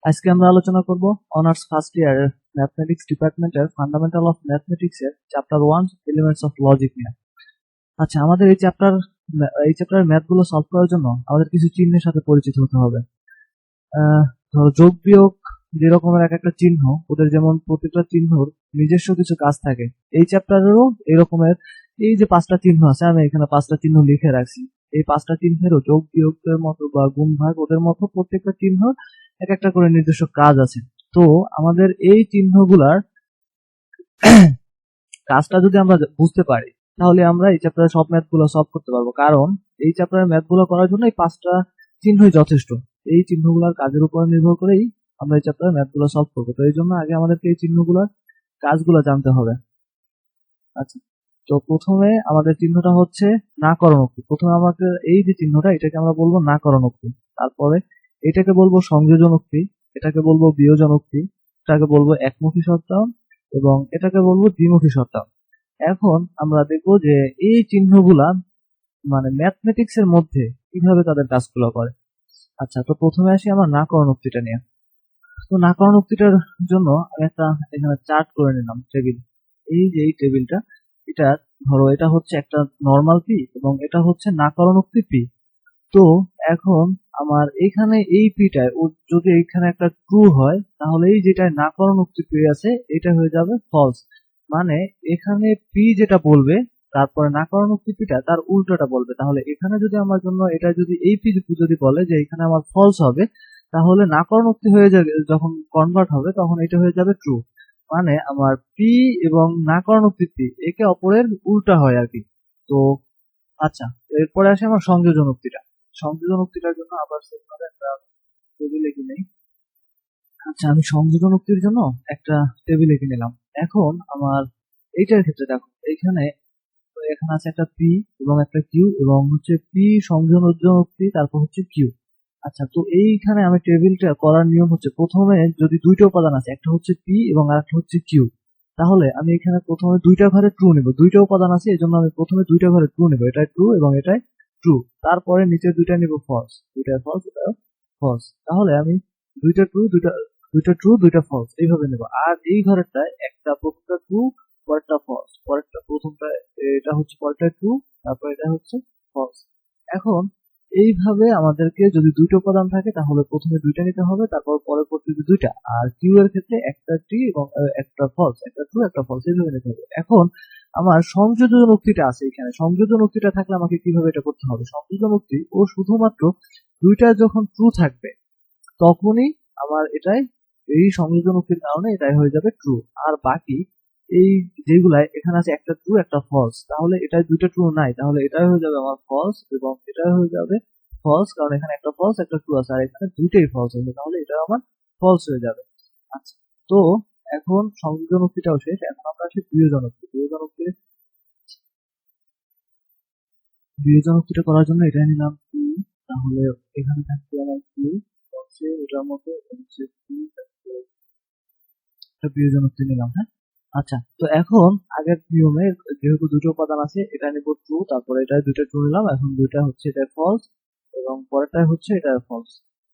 আজকে আমরা আলোচনা করব অনার্স ফার্স্ট ইয়ারের ম্যাথমেটিক্স ডিপার্টমেন্টের ফান্ডামেন্টাল অফ ম্যাথমেটিক্স এর চ্যাপ্টার 1 এলিমেন্টস অফ লজিক নিয়ে। আচ্ছা, আমাদের এই চ্যাপ্টারের ম্যাথগুলো সলভ করার জন্য আমাদের কিছু চিহ্নের সাথে পরিচিত হতে হবে। ধরো যোগ বিয়োগ যে রকমের এক একটা চিহ্ন, ওদের যেমন প্রত্যেকটা চিহ্নর নিজস্ব কিছু কাজ থাকে, এই চ্যাপ্টারেরও এই রকমের এই যে 5টা চিহ্ন আছে, আমি এখানে 5টা চিহ্ন লিখে রাখছি। এই 5টা চিহ্নেরও যোগ বিয়োগের মতো বা গুণ ভাগ ওদের মতো প্রত্যেকটা চিহ্নর এক একটা করে নিজস্ব কাজ আছে। তো আমাদের এই চিহ্নগুলার কাজটা যদি আমরা বুঝতে পারি, তাহলে আমরা এই চ্যাপ্টারের সব ম্যাথগুলো সলভ করতে পারবো। কারণ এই চ্যাপ্টারের ম্যাথগুলো করার জন্য এই 5টা চিহ্নই যথেষ্ট। এই চিহ্নগুলোর কাজের উপর নির্ভর করেই আমরা এই চ্যাপ্টারের ম্যাথগুলো সলভ করবো। তো এই জন্য আগে আমাদেরকে এই চিহ্নগুলোর কাজগুলো জানতে হবে। আচ্ছা, তো প্রথমে আমাদের চিহ্নটা হচ্ছে নাকরণ উক্তি। প্রথমে আমাকে এই যে চিহ্নটা, এটাকে আমরা বলবো নাকরণ উক্তি। তারপরে এটাকে বলবো সংযোজন উক্তি, এটাকে বলবো বিয়োজন উক্তি, এটাকে বলবো একমুখী শর্তায়ন এবং এটাকে বলবো দ্বিমুখী শর্তায়ন। এখন আমরা দেখবো যে এই চিহ্নগুলা মানে ম্যাথমেটিক্স এর মধ্যে কিভাবে তাদের কাজগুলো করে। আচ্ছা, তো প্রথমে আসি আমার নাকরণ উক্তিটা নিয়ে। তো নাকরণ উক্তিটার জন্য আমি একটা এখানে চার্ট করে নিলাম, টেবিল। এই যে এই টেবিলটা, এটা ধরো এটা হচ্ছে একটা নর্মাল পি এবং এটা হচ্ছে নাকরণ উক্তি পি। তো এখন আমার এখানে এই পিটায় যদি এখানে একটা ট্রু হয়, তাহলে এই যেটা নাকরণ উক্তি পি আছে এটা হয়ে যাবে ফলস। মানে এখানে পি যেটা বলবে, তারপরে নাকরণ উক্তি পিটা তার উল্টোটা বলবে। তাহলে এখানে যদি আমার জন্য এটা যদি এই পি যদি বলে যে এখানে আমার ফলস হবে, তাহলে নাকরণ উক্তি হয়ে যাবে, যখন কনভার্ট হবে তখন এটা হয়ে যাবে ট্রু। মানে আমার পি এবং নাকরণ উক্তি পি একে অপরের উল্টা হয় আর কি। তো আচ্ছা, এরপরে আসে আমার সংযোজন উক্তিটা। সংযোজন উক্তিটার জন্য আবার সেভাবে একটা টেবিল এঁকে নেই। আচ্ছা, আমি সংযোজন উক্তির জন্য একটা টেবিল এঁকে নিলাম। এখন আমার এইটার ক্ষেত্রে দেখো, এখানে আছে একটা পি এবং একটা কিউ এবং হচ্ছে পি সংযোজন উক্তি, তারপর হচ্ছে কিউ। আচ্ছা, তো এইখানে আমি টেবিলটা করার নিয়ম হচ্ছে, প্রথমে যদি দুইটা উপাদান আছে, একটা হচ্ছে পি এবং আরেকটা হচ্ছে কিউ, তাহলে আমি এখানে প্রথমে দুইটা ঘরে ট্রু নেব। দুইটা উপাদান আছে, এই জন্য আমি প্রথমে দুইটা ঘরে ট্রু নেব। এটা ট্রু এবং এটাই ট্রু। তারপরে নিচে দুইটা নিব ফলস, দুইটা ফলস, এটা ফলস। তাহলে আমি দুইটা ট্রু, দুইটা ট্রু, দুইটা ফলস এইভাবে নেব। আর এই ঘরেরটায় একটা প্রথমটা ট্রু, পরেরটা ফলস, পরেরটা প্রথমটা এটা হচ্ছে পরেরটা ট্রু, তারপর এটা হচ্ছে ফলস। এখন এইভাবে আমাদেরকে যদি দুইটা উপাদান থাকে, তাহলে প্রথমে দুইটা নিতে হবে, তারপর পরবর্তীতে দুইটা। আর কিউ এর ক্ষেত্রে একটা ট্রি এবং একটা ফলস, একটা ট্রু, একটা ফলস এইভাবে নিতে হবে। এখন আমার সংযোজন উক্তিটা আছে এখানে। সংযোজন উক্তিটা থাকলে আমাকে কিভাবে এটা করতে হবে? সংযোজন উক্তি ও শুধুমাত্র দুইটা যখন ট্রু থাকবে, তখনই আমার এটাই এই সংযোজন উক্তির কারণে এটাই হয়ে যাবে ট্রু। আর বাকি এই যেগুলা এখানে আছে একটা ট্রু একটা ফলস, তাহলে এটা দুইটা ট্রু নাই, তাহলে এটাই হয়ে যাবে আমার ফলস এবং এটাই হয়ে যাবে ফলস, কারণ এখানে একটা ফলস একটা ট্রু আছে আর এখানে দুইটাই ফলস আছে, তাহলে এটা আমার ফলস হয়ে যাবে। আচ্ছা, তো এখন সংযোজন উক্তিটাও শেষ। এখন আমরা আসি বিয়োজন উক্তি। বিয়োজন উক্তিটা করার জন্য এটা নিলাম টু, তাহলে এখানে থাকবে আমার টু, হচ্ছে এটার মতো হচ্ছে টু, একটা বিয়োজন উক্তি নিলাম। হ্যাঁ, আচ্ছা, তো এখন আগের নিয়মে যেহেতু দুটো উপাদান আছে, এটা নিব ট্রু, তারপরে এটা দুইটা ট্রু নিলাম, এখন দুইটা হচ্ছে এটা ফলস এবং পরেরটা হচ্ছে এটা ফলস।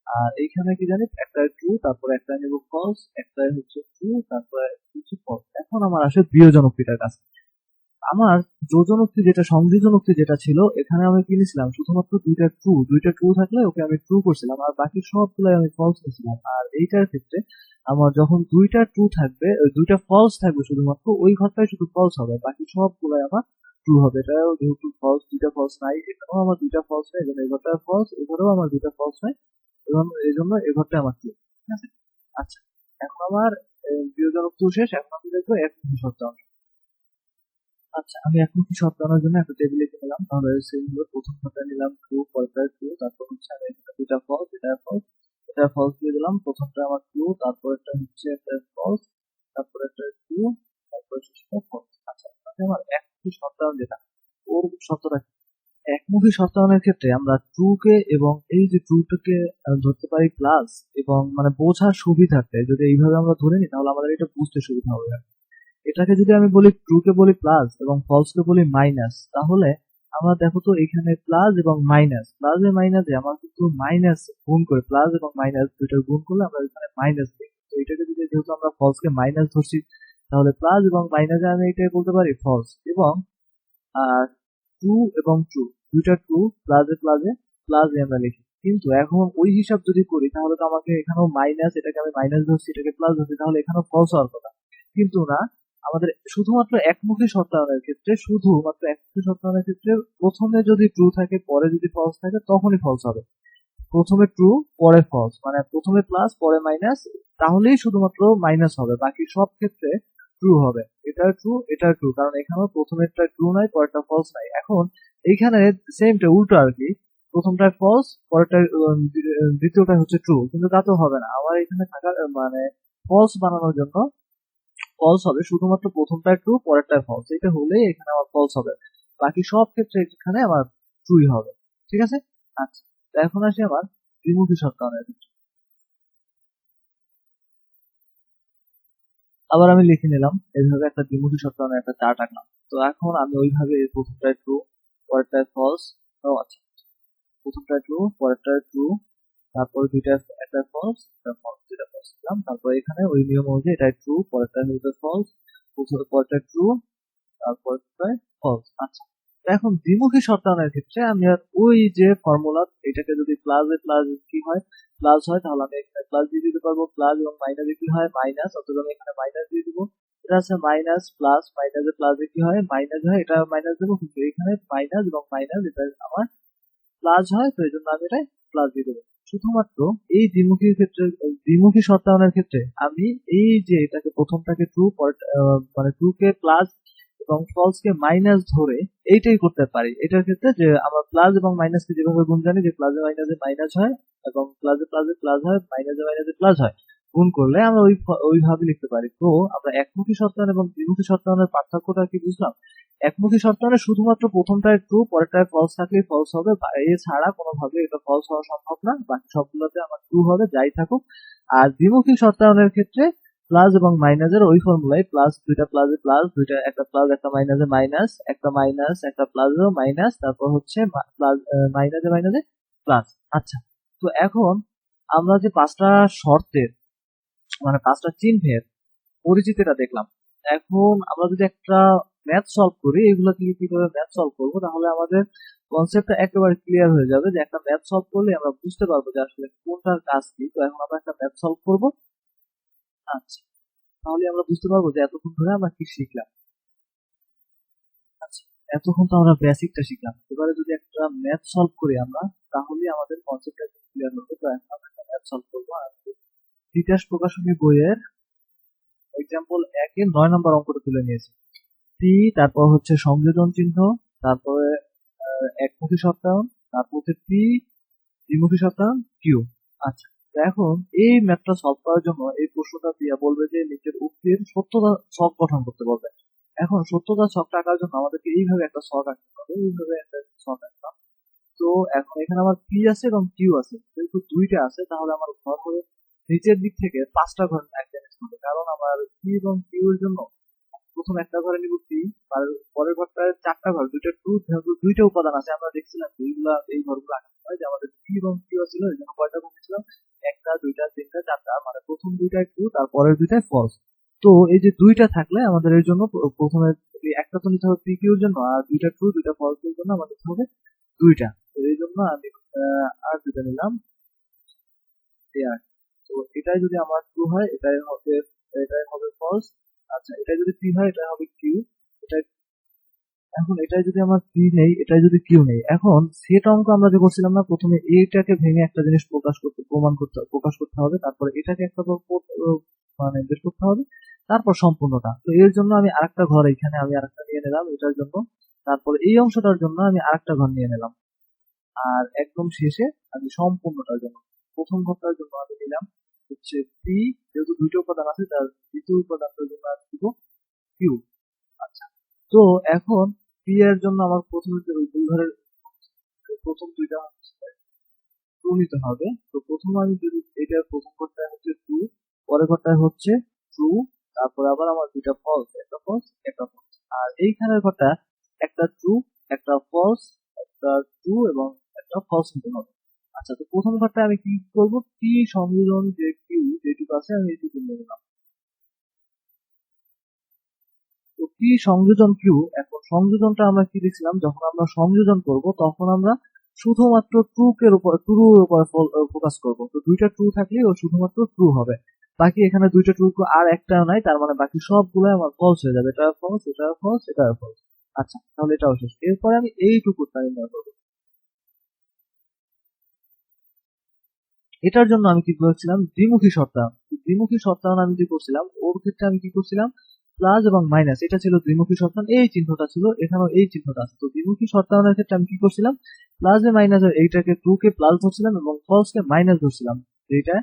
আর এইখানে কি জানি, একটা ট্রু, তারপরে একটা নিব ফলস, একটা হচ্ছে ট্রু, তারপরে হচ্ছে ফলস। এখন আমার আসে বিয়োজন উক্তিটার কাছে। আমার যোজন উক্তি যেটা, সংযোজন উক্তি যেটা ছিল, এখানে আমি কি নিয়েছিলাম, শুধুমাত্র দুইটা ট্রু থাকলে ওকে আমি ট্রু করছিলাম আর বাকি সবগুলো আমি ফলস করছিলাম। আর এইটার ক্ষেত্রে আমার যখন দুইটা ট্রু থাকবে, দুইটা ফলস থাকবে, শুধুমাত্র ওই ঘরটাই শুধু ফলস হবে, বাকি সবগুলাই আমার ট্রু হবে। এটাও যেহেতু ফলস, দুইটা ফলস নাই, এখানেও আমার দুইটা ফলস নাই, এই ঘরটা ফলস, এই ঘরেও আমার দুইটা ফলস নাই, এবং এই জন্য এই ঘরটা আমার ট্রু। ঠিক আছে। আচ্ছা, এখন আমার বিয়োজন উক্তি শেষ। এখন আমি দেখবো একমুখী শর্তায়ন। আচ্ছা, আমি একমুখী শর্তায়নের জন্য একটা টেবিল এঁকে নিলাম। তাহলে সেগুলো প্রথম ঘরটা নিলাম ট্রু, পরেরটা ট্রু, তারপর হচ্ছে আমি দুইটা ফলস, এটা ফলস দিয়ে দিলাম। প্রথমটা আমার ট্রু, তারপরেরটা হচ্ছে একটা ফলস, তারপরে একটা ট্রু, তারপরে শেষটা ফলস। আচ্ছা, তাহলে আমার একমুখী শর্তায়ন যেটা, ওর শর্তটা কি? একমুখী শর্তায়নের ক্ষেত্রে আমরা ট্রু কে এবং এই যে ট্রুটাকে ধরতে পারি প্লাস, এবং মানে বোঝার সুবিধার্থে যদি এইভাবে আমরা ধরে নিই, তাহলে আমাদের এটা বুঝতে সুবিধা হবে। এটাকে যদি আমি বলি ট্রু কে বলি প্লাস এবং ফলস কে বলি মাইনাস, তাহলে আমরা দেখো তো এখানে প্লাস এবং মাইনাস, প্লাসে মাইনাসে আমার কিন্তু মাইনাস গুণ করে, প্লাস এবং মাইনাস দুইটার গুণ করলে আমরা এখানে মাইনাস দিই। তো এটাকে যদি যেহেতু আমরা ফলসকে মাইনাস ধরছি, তাহলে প্লাস এবং মাইনাসে আমি এটাই বলতে পারি ফলস। এবং টু এবং টু, দুইটা টু, প্লাসে প্লাসে প্লাসে আমরা লিখি। কিন্তু এখন ওই হিসাব যদি করি তাহলে তো আমাকে এখানেও মাইনাস, এটাকে আমি মাইনাস ধরছি, এটাকে প্লাস ধরছি, তাহলে এখানেও ফলস হওয়ার কথা। কিন্তু না, আমাদের শুধুমাত্র একমুখী শর্তায়নের ক্ষেত্রে, প্রথমে যদি ট্রু থাকে পরে যদি ফলস থাকে তখনই ফলস হবে। প্রথমে ট্রু পরে ফলস, মানে প্রথমে প্লাস পরে মাইনাস, তাহলেই শুধুমাত্র মাইনাস হবে, বাকি সব ক্ষেত্রে ট্রু হবে। এটা ট্রু, এটা ট্রু, কারণ এখানেও প্রথমেরটা ট্রু নাই, পরেরটা ফলস নাই। এখন এইখানে সেমটা উল্টো আর কি, প্রথমটায় ফলস, পরেরটা দ্বিতীয়টা হচ্ছে ট্রু, কিন্তু তা তো হবে না। আমার এখানে থাকার মানে ফলস বানানোর জন্য ফলস হবে শুধুমাত্র প্রথমটায় ট্রু পরেরটায় ফলস, এটা হলেই এখানে আমার ফলস হবে, বাকি সব ক্ষেত্রে এখানে আমার ট্রুই হবে। ঠিক আছে। আচ্ছা, তো এখন আসি আমার দ্বিমুখী শর্তায়নের ক্ষেত্রে। আবার আমি লিখে নিলাম এইভাবে একটা দ্বিমুখী শর্তায়নের একটা চার্ট আঁকলাম। তো এখন আমি ওইভাবে প্রথমটায় ট্রু পরেরটায় ফলস, ও আচ্ছা, প্রথমটায় ট্রু পরেরটায় ট্রু, তারপরে দুইটা একটা ফলস, একটা ফলস, দুইটা ফলস দিলাম। তারপর এখানে ওই নিয়ম অনুযায়ী এটা ট্রু পরেরটা হচ্ছে ফলস, পরেরটা ট্রু, তারপর ফলস। আচ্ছা, তো এখন দ্বিমুখী শর্তায়নের ক্ষেত্রে আমি আর ওই যে ফর্মুলা, এটাকে যদি প্লাসে প্লাস কি হয়, প্লাস হয়, তাহলে আমি এখানে প্লাস দিয়ে দিতে পারবো, প্লাস এবং মাইনাসে কি হয় মাইনাস, অথবা আমি এখানে মাইনাস দিয়ে দিব। এটা আছে মাইনাস প্লাস, মাইনাসে প্লাসে কি হয় মাইনাস হয়, এটা মাইনাস দেবো, কিন্তু এখানে মাইনাস এবং মাইনাস এটা আমার প্লাস হয়, তো এই জন্য আমি এটা প্লাস দিয়ে দেবো। শুধুমাত্র এই দ্বিমুখী ক্ষেত্রে, দ্বিমুখী শর্তায়নের ক্ষেত্রে আমি এই যে এটাকে প্রথমটাকে ট্রু মানে ট্রু কে প্লাস এবং ফলস কে মাইনাস ধরে এইটাই করতে পারি। এটার ক্ষেত্রে যে আমরা প্লাস এবং মাইনাসকে যেভাবে গুণ জানি যে প্লাসে মাইনাসে মাইনাস হয় এবং প্লাসে প্লাসে প্লাস হয়, মাইনাসে মাইনাসে প্লাস হয়, গুণ করলে আমরা ওইভাবে লিখতে পারি। তো আমরা একমুখী শর্তায়ন এবং দ্বিমুখী শর্তায়নের পার্থক্যটা কি বুঝলাম? একমুখী শর্তায়নে শুধুমাত্র প্রথমটায় ট্রু পরেরটায় ফলস থাকলেই ফলস হবে, এছাড়া কোনোভাবে এটা ফলস হওয়া সম্ভব না, বাকি সবগুলোতে আমার ট্রু হবে যাই থাকুক। আর দ্বিমুখী শর্তায়নের ক্ষেত্রে প্লাস এবং মাইনাসের ওই ফর্মুলায় প্লাস, দুইটা প্লাসে প্লাস, দুইটা একটা প্লাস একটা মাইনাসে মাইনাস, একটা মাইনাস একটা প্লাসে মাইনাস, তারপর হচ্ছে প্লাস মাইনাসে মাইনাসে প্লাস। আচ্ছা, তো এখন আমরা যে পাঁচটা শর্তের মানে পাঁচটা চিহ্নের পরিচিতিটা দেখলাম। এখন আমরা যদি একটা ম্যাথ সলভ করি, এগুলো থেকে কিভাবে ম্যাথ সলভ করবো, তাহলে আমাদের কনসেপ্টটা একেবারে ক্লিয়ার হয়ে যাবে, যে একটা ম্যাথ সলভ করলে আমরা বুঝতে পারবো যে আসলে কোনটার কাজ কি। তো এখন আমরা একটা ম্যাথ সলভ করবো। আচ্ছা, তাহলে আমরা বুঝতে পারবো যে এতক্ষণ ধরে আমরা কি শিখলাম। আচ্ছা, এতক্ষণ তো আমরা বেসিকটা শিখলাম, এবারে যদি একটা ম্যাথ সলভ করি আমরা, তাহলে আমাদের কনসেপ্টটা ক্লিয়ার হবে। তো এখন আমরা একটা ম্যাথ সলভ করবো। আর তিতাস প্রকাশনী বইয়ের এক্সাম্পল 1-এর 9 নম্বর অঙ্কটা তুলে নিয়েছি। পি, তারপর হচ্ছে সংযোজন চিহ্ন, তারপরে একমুখী শর্তায়ন, তারপর হচ্ছে পি, দ্বিমুখী শর্তায়ন, কিউ। আচ্ছা, তো এখন এই ম্যাথটা সলভ করার জন্য এই প্রশ্নটা দিয়ে বলবে যে নিচের উক্তির সত্যতা ছক গঠন করতে বলবে। এখন সত্যতা ছকটা আঁকার জন্য আমাদেরকে এইভাবে একটা ছক আঁকতে হবে, এইভাবে একটা ছক আঁকলাম। তো এখন এখানে আমার পি আছে এবং কিউ আছে, যেহেতু দুইটা আছে তাহলে আমার ঘর করে নিচের দিক থেকে 5টা ঘর একটা নিতে হবে, কারণ আমার পি এবং কিউ এর জন্য প্রথম একটা ঘরে নিব পি, আর পরের ঘরটায় 4টা ঘর, দুইটা টু, যেহেতু দুইটা উপাদান আছে আমরা দেখছিলাম এইগুলা এই ঘরগুলো আঁকাতে হয়, যে আমাদের পি এবং কিউ ছিল, এই জন্য কয়টা ঘর নিয়েছিলাম, একটা দুইটা তিনটা চারটা, মানে প্রথম দুইটায় ট্রু তারপরের দুইটায় ফলস। তো এই যে দুইটা থাকলে আমাদের এর জন্য প্রথমে একটা তো নিতে হবে পি কিউর জন্য, আর দুইটা ট্রু দুইটা ফলস এর জন্য আমাদের নিতে হবে দুইটা। তো এই জন্য আমি আর দুইটা নিলাম আর। তো এটাই যদি আমার ট্রু হয় এটাই হবে ফলস। আচ্ছা, এটাই যদি পি হয় এটা হবে কিউ। এটা এখন এটাই যদি আমার পি নেই, এটাই যদি কিউ নেই, এখন সেট অঙ্ক আমরা যে করছিলাম না, প্রথমে এইটাকে ভেঙে একটা জিনিস প্রকাশ করতে হবে, তারপরে এটাকে একটা মানে বের করতে হবে, তারপর সম্পূর্ণটা। তো এর জন্য আমি আরেকটা ঘর এখানে আমি আরেকটা নিয়ে নিলাম এটার জন্য, তারপরে এই অংশটার জন্য আমি আরেকটা ঘর নিয়ে নিলাম, আর একদম শেষে আমি সম্পূর্ণটার জন্য প্রথম ঘরটার জন্য আমি নিলাম হচ্ছে পি, যেহেতু দুইটা উপাদান আছে তার দ্বিতীয় উপাদানটার জন্য আমি দিব কিউ। আচ্ছা, তো এখন পি এর জন্য আমার প্রথমে ওই দুই ঘরের প্রথম দুইটা ট্রু নিতে হবে। তো প্রথম আমি যদি এটার প্রথম ঘরটায় হচ্ছে ট্রু, পরের ঘরটায় হচ্ছে ট্রু, তারপর আবার আমার দুইটা ফলস, একটা ফলস একটা ফলস, আর এইখানের ঘরটা একটা ট্রু একটা ফলস, একটা ট্রু এবং একটা ফলস নিতে হবে। আচ্ছা, তো প্রথম ঘরটা আমি কি করব, টি সংযোজন যে কিউ যেটুকু আছে আমি এইটুকু নিয়ে নিলাম। তো টি সংযোজন কিউ, এখন সংযোজনটা আমরা কি দেখছিলাম, যখন আমরা সংযোজন করব তখন আমরা শুধুমাত্র ট্রুর উপর ফোকাস করব। তো দুইটা ট্রু থাকলে ও শুধুমাত্র ট্রু হবে, বাকি এখানে দুইটা ট্রু আর একটাও নাই, তার মানে বাকি সবগুলো আমার ফলস হয়ে যাবে। এটা ফলস, এটা ফলস, এটা ফলস। আচ্ছা, তাহলে এটাও শেষ। এরপরে আমি এইটুকুটা নির্ণয় করবো। এটার জন্য আমি কি করেছিলাম, দ্বিমুখী শর্তায়ন। দ্বিমুখী শর্তায়ন আমি কি করছিলাম, ওর ক্ষেত্রে আমি কি করছিলাম, প্লাস এবং মাইনাস, এটা ছিল দ্বিমুখী শর্তায়ন, এই চিহ্নটা ছিল, এখানেও এই চিহ্নটা আছে। তো দ্বিমুখী শর্তায়নের ক্ষেত্রে আমি কি করছিলাম, প্লাস এ মাইনাসের এইটাকে ট্রু কে প্লাস ধরছিলাম এবং ফলস কে মাইনাস ধরছিলাম এইটা।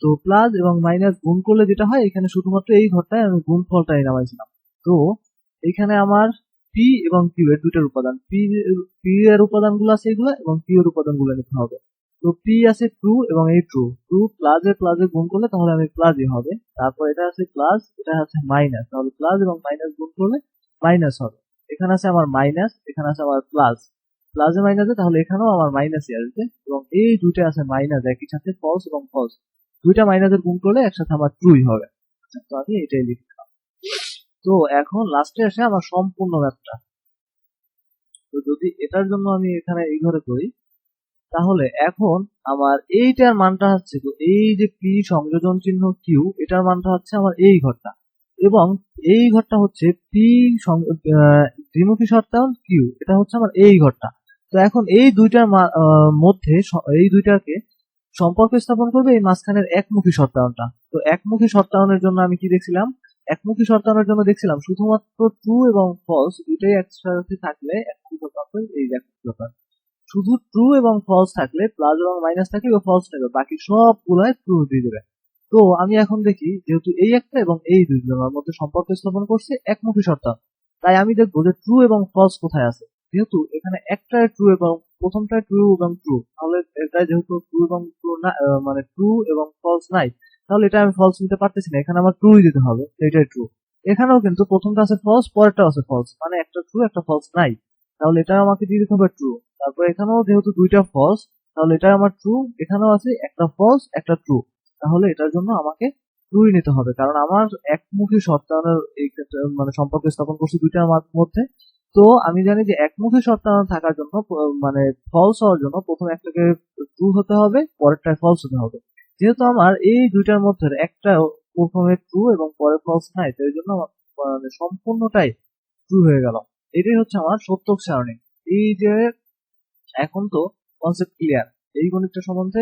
তো প্লাস এবং মাইনাস গুণ করলে যেটা হয়, এখানে শুধুমাত্র এই ঘরটায় আমি গুণফলটাই নামাইছিলাম। তো এখানে আমার পি এবং কিউ এর দুইটার উপাদান, পি এর উপাদানগুলো আছে এগুলো, এবং কিউ এর উপাদানগুলো নিতে হবে। তো পি আছে ট্রু এবং এই ট্রু, ট্রু প্লাসে গুণ করলে তাহলে আমি প্লাসই হবে। তারপর এটা আছে প্লাস, এটা আছে মাইনাস, তাহলে প্লাস এবং মাইনাস গুণ করলে মাইনাস হবে। এখানে আছে আমার মাইনাস, এখানে আছে আমার প্লাস, প্লাসে মাইনাসে তাহলে এখানেও আমার মাইনাসই আসবে, এবং এই দুইটা আছে মাইনাস একই সাথে, ফলস এবং ফলস, দুইটা মাইনাসের গুণ করলে একসাথে আমার ট্রুই হবে। আচ্ছা, তো আমি এটাই লিখলাম। তো এখন লাস্টে আসে আমার সম্পূর্ণ ম্যাপটা। তো যদি এটার জন্য আমি এখানে এই ঘরে করি, তাহলে এখন আমার এইটার মানটা হচ্ছে, তো এই যে পি সংযোজন চিহ্ন কিউ, এটার মানটা হচ্ছে আমার এই ঘরটা, এবং এই ঘরটা হচ্ছে পি দ্বিমুখী শর্তায়ন কিউ, এটা হচ্ছে আমার এই ঘরটা। তো এখন এই দুইটার মধ্যে এই দুইটাকে সম্পর্ক স্থাপন করবে এই মাঝখানের একমুখী শর্তায়নটা। তো একমুখী শর্তায়নের জন্য আমি কি দেখছিলাম, একমুখী শর্তায়নের জন্য দেখছিলাম শুধুমাত্র ট্রু এবং ফলস দুইটাই একসাথে থাকলে একমুখী শর্তায়ন, এই একমুখী শর্তায়ন। শুধু ট্রু এবং ফলস থাকলে, প্লাস এবং মাইনাস থাকলে ও ফলস নেবে, বাকি সবগুলাই ট্রু দিয়ে দেবে। তো আমি এখন দেখি, যেহেতু এই একটা এবং এই দুইজনের মধ্যে সম্পর্ক স্থাপন করছে একমুখী শর্তায়ন, তাই আমি দেখবো যে ট্রু এবং ফলস কোথায় আছে। যেহেতু এখানে একটাই ট্রু এবং প্রথমটাই ট্রু এবং ট্রু, তাহলে এটা যেহেতু ট্রু এবং ট্রু না, মানে ট্রু এবং ফলস নাই, তাহলে এটা আমি ফলস নিতে পারতেছি না, এখানে আমার ট্রুই দিতে হবে, এটাই ট্রু। এখানেও কিন্তু প্রথমটা আছে ফলস, পরেরটা আছে ফলস, মানে একটা ট্রু একটা ফলস নাই, তাহলে এটা আমাকে দিয়ে দিতে হবে ট্রু। তারপর এখানেও যেহেতু দুইটা ফলস, তাহলে এটা আমার ট্রু, এখানেও আছে একটা ফলস একটা ট্রু, তাহলে এটার জন্য আমাকে ট্রুই নিতে হবে, কারণ আমার একমুখী শর্তায়নের এই ক্ষেত্রে মানে সম্পর্ক স্থাপন করছি দুইটার মধ্যে। তো আমি জানি যে একমুখী শর্তায়ন থাকার জন্য মানে ফলস হওয়ার জন্য প্রথমে একটাকে ট্রু হতে হবে, পরেরটায় ফলস হতে হবে। যেহেতু আমার এই দুইটার মধ্যে একটা প্রথমে ট্রু এবং পরে ফলস নাই, তো এই জন্য আমার মানে সম্পূর্ণটাই ট্রু হয়ে গেল। এটাই হচ্ছে আমার সত্যক সারণী। এই যে এখন তো কনসেপ্ট ক্লিয়ার, এই গণিতটা সম্বন্ধে